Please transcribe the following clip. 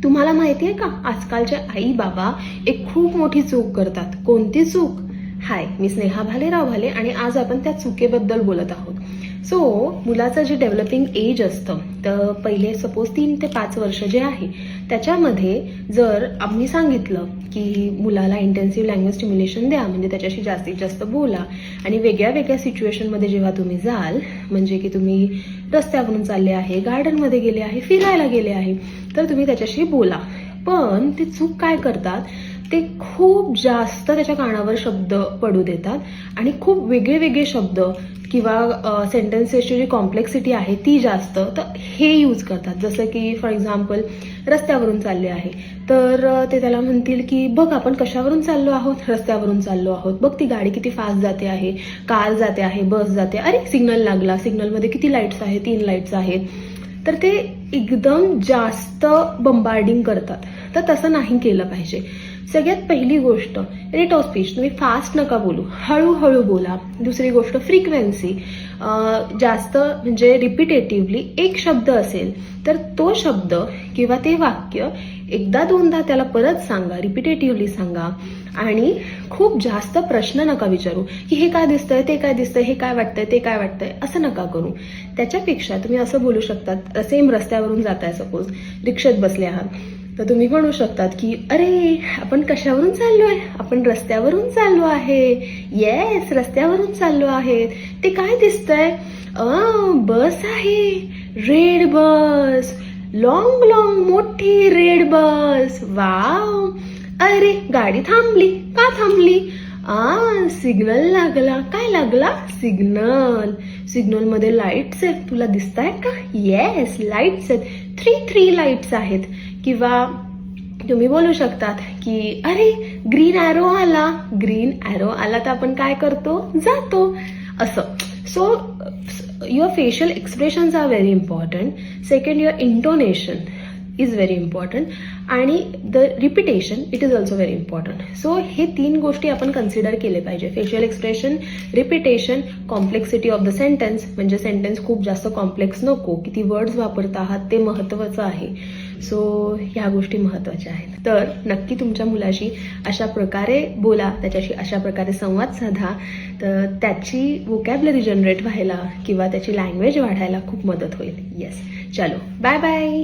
तुम्हाला माहिती आहे का, आजकालचे आई बाबा एक खूप मोठी चूक करतात. कोणती चूक? हाय, मी स्नेहा भालेराव भाले आणि आज आपण त्या चुकीबद्दल बोलत आहोत. सो मुलाचं जे डेव्हलपिंग एज असतं, तर पहिले सपोज 3 ते 5 वर्ष जे आहे त्याच्यामध्ये जर आम्ही सांगितलं की मुलाला इंटेन्सिव्ह लँग्वेज स्टिम्युलेशन द्या, म्हणजे त्याच्याशी जास्तीत जास्त बोला आणि वेगळ्या वेगळ्या सिच्युएशनमध्ये जेव्हा तुम्ही जाल, म्हणजे की तुम्ही रस्त्यावरून चालले आहे, गार्डनमध्ये गेले आहे, फिरायला गेले आहे, तर तुम्ही त्याच्याशी बोला. पण ते चूक काय करतात, ते खूप जास्त त्याच्या कानावर शब्द पडू देतात आणि खूप वेगळे वेगळे शब्द किंवा सेंटेन्सेसची जी कॉम्प्लेक्सिटी आहे ती जास्त, तर हे यूज करतात. जसं की फॉर एक्झाम्पल रस्त्यावरून चालले आहे, तर ते त्याला म्हणतील की बघ आपण कशावरून चाललो आहोत, रस्त्यावरून चाललो आहोत, बघ ती गाडी किती फास्ट जाते आहे, कार जाते आहे, बस जाते, अरे सिग्नल लागला, सिग्नलमध्ये किती लाईट्स आहेत, 3 लाईट्स आहेत. तर ते एकदम जास्त बंबार्डिंग करतात. तर तसं नाही केलं पाहिजे. सगळ्यात पहिली गोष्ट, रेट ऑफ स्पीच, तुम्ही फास्ट नका बोलू, हळूहळू बोला. दुसरी गोष्ट, फ्रिक्वेन्सी, जास्त म्हणजे रिपिटेटिव्हली एक शब्द असेल तर तो शब्द किंवा ते वाक्य एकदा दोनदा त्याला परत सांगा, रिपिटेटिव्हली सांगा. आणि खूप जास्त प्रश्न नका विचारू की हे काय दिसतंय, ते काय दिसतंय, हे काय वाटतंय, ते काय वाटतंय, असं नका करू. त्याच्यापेक्षा तुम्ही असं बोलू शकतात, सेम रस्त्यावरून जाताय, सपोज रिक्षेत बसले आहात, तर तुम्ही म्हणू शकतात की अरे आपण कशावरून चाललो आहे, आपण रस्त्यावरून चाललो आहे, येस रस्त्यावरून चाललो आहे, ते काय दिसतंय, बस आहे, रेड बस, लॉंग लॉंग मोठी रेड बस, वाव, अरे गाडी थांबली, का थांबली, सिग्नल लागला, काय लागला, सिग्नल, सिग्नलमध्ये लाईट्स आहेत, तुला दिसत आहेत का, येस लाईट्स आहेत, 3 लाईट्स आहेत. किंवा तुम्ही बोलू शकतात की अरे ग्रीन ॲरो आला, ग्रीन ॲरो आला तर आपण काय करतो, जातो, असं. So your facial expressions are very important. Second, your intonation is very important आणि the repetition it is also very important. So हे 3 गोष्टी आपण कन्सिडर केले पाहिजे. Facial expression, repetition, complexity of the sentence, म्हणजे सेंटेन्स खूप जास्त कॉम्प्लेक्स नको, किती वर्ड्स वापरत आहात ते महत्त्वाचं आहे. सो ह्या गोष्टी महत्त्वाच्या आहेत. तर नक्की तुमच्या मुलाशी अशा प्रकारे बोला, त्याच्याशी अशा प्रकारे संवाद साधा, तर त्याची वोकॅब्युलरी जनरेट व्हायला किंवा त्याची लँग्वेज वाढायला खूप मदत होईल. येस, चलो बाय बाय.